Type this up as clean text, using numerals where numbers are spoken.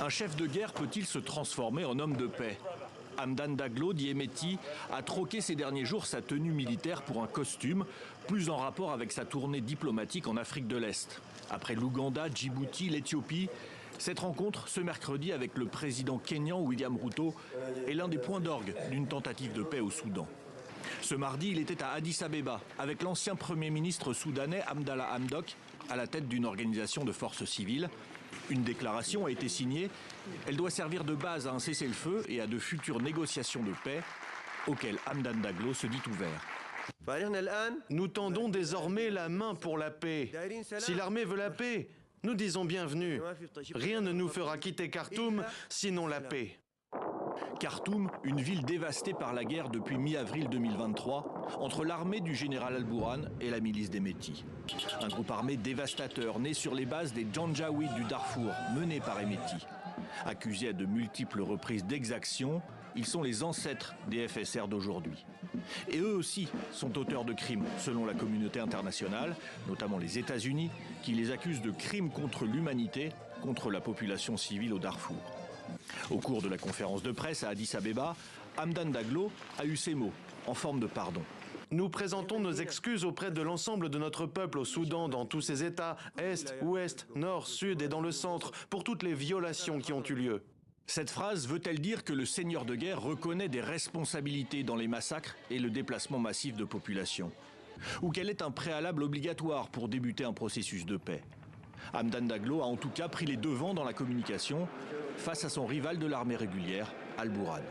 Un chef de guerre peut-il se transformer en homme de paix? Hamdan Daglo, dit Hemeti, a troqué ces derniers jours sa tenue militaire pour un costume, plus en rapport avec sa tournée diplomatique en Afrique de l'Est. Après l'Ouganda, Djibouti, l'Éthiopie, cette rencontre ce mercredi avec le président kényan William Ruto est l'un des points d'orgue d'une tentative de paix au Soudan. Ce mardi, il était à Addis Abeba avec l'ancien Premier ministre soudanais Abdallah Hamdok à la tête d'une organisation de forces civiles. Une déclaration a été signée. Elle doit servir de base à un cessez-le-feu et à de futures négociations de paix auxquelles Hamdan Daglo se dit ouvert. Nous tendons désormais la main pour la paix. Si l'armée veut la paix, nous disons bienvenue. Rien ne nous fera quitter Khartoum, sinon la paix. Khartoum, une ville dévastée par la guerre depuis mi-avril 2023, entre l'armée du général Al-Bourhan et la milice d'Hemeti. Un groupe armé dévastateur, né sur les bases des Janjaweed du Darfour, mené par Hemeti. Accusés à de multiples reprises d'exactions, ils sont les ancêtres des FSR d'aujourd'hui. Et eux aussi sont auteurs de crimes, selon la communauté internationale, notamment les États-Unis, qui les accusent de crimes contre l'humanité, contre la population civile au Darfour. Au cours de la conférence de presse à Addis Abeba, Hamdan Daglo a eu ces mots, en forme de pardon. Nous présentons nos excuses auprès de l'ensemble de notre peuple au Soudan, dans tous ses États, Est, Ouest, Nord, Sud et dans le centre, pour toutes les violations qui ont eu lieu. Cette phrase veut-elle dire que le seigneur de guerre reconnaît des responsabilités dans les massacres et le déplacement massif de population? Ou qu'elle est un préalable obligatoire pour débuter un processus de paix? Hamdan Daglo a en tout cas pris les devants dans la communication face à son rival de l'armée régulière, Al-Bourhan.